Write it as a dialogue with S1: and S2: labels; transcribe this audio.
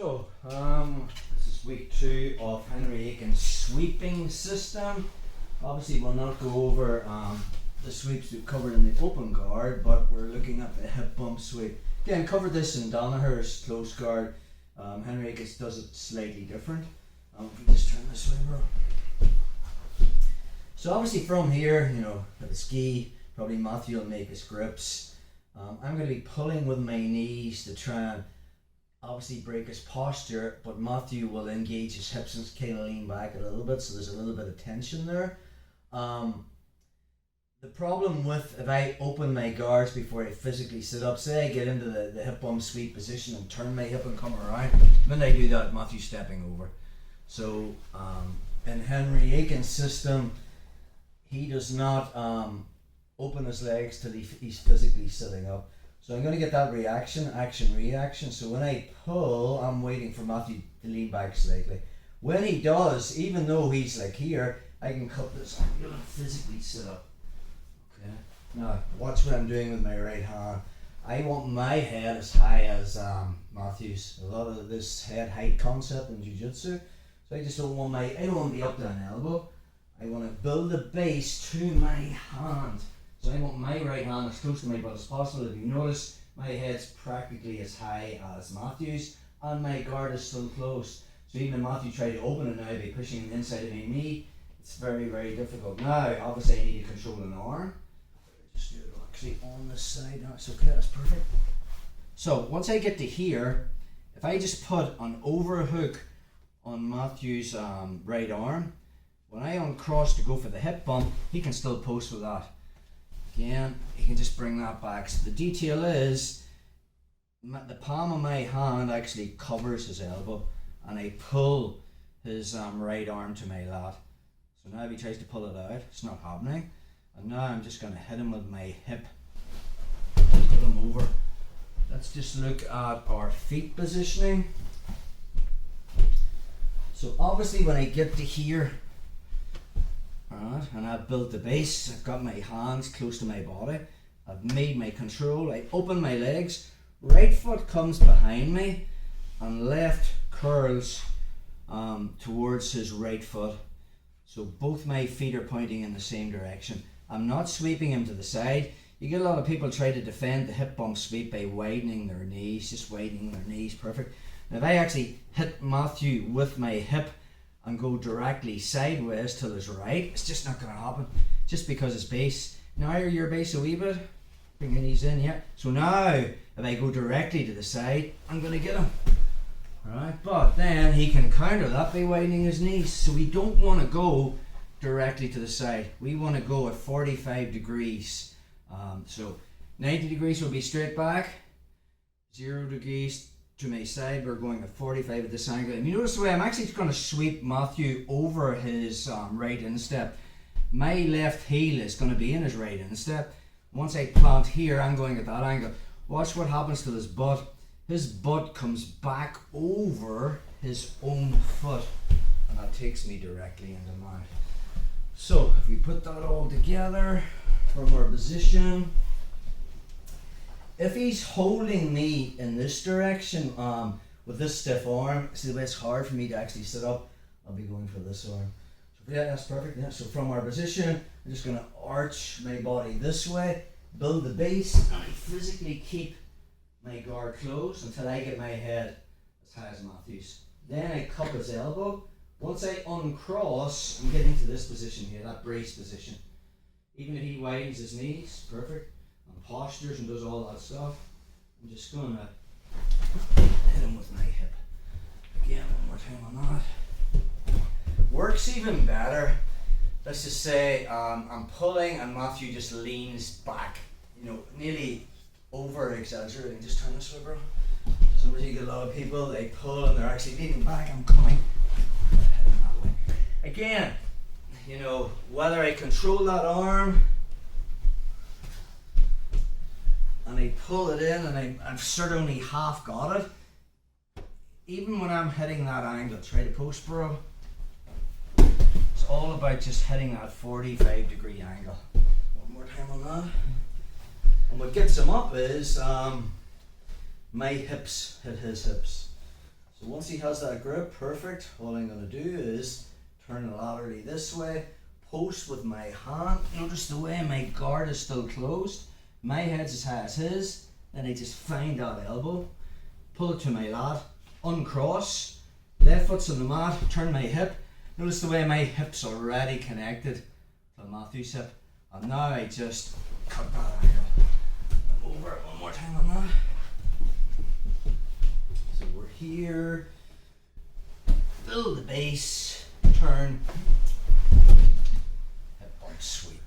S1: This is week 2 of Henry Akins' sweeping system. Obviously, we'll not go over the sweeps we've covered in the open guard, but we're looking at the hip bump sweep. Again, covered this in Donagher's close guard. Henry Akins does it slightly different. If we just turn this way, bro. So obviously from here, at the ski, probably Matthew will make his grips. I'm going to be pulling with my knees to try and obviously break his posture, but Matthew will engage his hips and kind of lean back a little bit, so there's a little bit of tension there. The problem with, if I open my guards before I physically sit up, say I get into the hip bump sweep position and turn my hip and come around, when I do that, Matthew's stepping over. So in Henry Akins' system, he does not open his legs till he's physically sitting up. So I'm going to get that action, reaction. So when I pull, I'm waiting for Matthew to lean back slightly. When he does, even though he's like here, I can cut this. I'm going to physically sit up. Okay. Now, watch what I'm doing with my right hand. I want my head as high as Matthew's. A lot of this head height concept in jiu-jitsu. So I just don't want I don't want to be up to an elbow. I want to build the base to my hand. So I want my right hand as close to my butt as possible. If you notice, my head's practically as high as Matthew's, and my guard is still close. So even if Matthew tried to open it now by pushing the inside of my knee, it's very, very difficult. Now, obviously I need to control an arm. Just do it actually on this side. No, it's okay, that's perfect. So once I get to here, if I just put an overhook on Matthew's right arm, when I uncross to go for the hip bump, he can still post with that. Again, you can just bring that back. So the detail is, the palm of my hand actually covers his elbow, and I pull his right arm to my lat. So now if he tries to pull it out, it's not happening. And now I'm just going to hit him with my hip, put him over. Let's just look at our feet positioning. So obviously when I get to here, alright, and I've built the base, I've got my hands close to my body, I've made my control, I open my legs, right foot comes behind me, and left curls towards his right foot. So both my feet are pointing in the same direction. I'm not sweeping him to the side. You get a lot of people try to defend the hip bump sweep by widening their knees, just widening their knees, perfect. Now if I actually hit Matthew with my hip and go directly sideways to his right, it's just not going to happen, just because his base. Now your base a wee bit, bring your knees in, yeah. So now if I go directly to the side, I'm going to get him. Alright, but then he can counter that by widening his knees. So we don't want to go directly to the side. We want to go at 45 degrees. So 90 degrees will be straight back, 0 degrees to my side. We're going at 45 at this angle. And you notice the way I'm actually going to sweep Matthew over his right instep. My left heel is going to be in his right instep. Once I plant here, I'm going at that angle. Watch what happens to his butt. His butt comes back over his own foot, and that takes me directly into mount. So if we put that all together from our position, if he's holding me in this direction with this stiff arm, see the way it's hard for me to actually sit up, I'll be going for this arm. So yeah, that's perfect. Yeah. So from our position, I'm just going to arch my body this way, build the base, and I physically keep my guard closed until I get my head as high as Matthew's. Then I cup his elbow. Once I uncross, I'm getting to this position here, that brace position. Even if he widens his knees, perfect, and postures and does all that stuff, I'm just going to hit him with my hip. Again, one more time on that. Works even better. Let's just say I'm pulling and Matthew just leans back, nearly over exaggerating. Just turn this way, bro. Sometimes you get a lot of people, they pull and they're actually leaning back. I'm coming. Heading that way. Again, whether I control that arm and I pull it in and I've certainly half got it, even when I'm hitting that angle, try to post, bro. It's all about just hitting that 45 degree angle. One more time on that. And what gets him up is my hips hit his hips. So once he has that grip, perfect. All I'm going to do is turn it laterally this way, post with my hand. Notice the way my guard is still closed. My head's as high as his. Then I just find that elbow, pull it to my lat, uncross, left foot's on the mat, turn my hip. Notice the way my hip's already connected to Matthew's hip. And now I just cut that angle. Over it one more time on that. So we're here, build the base, turn, hip bump sweep.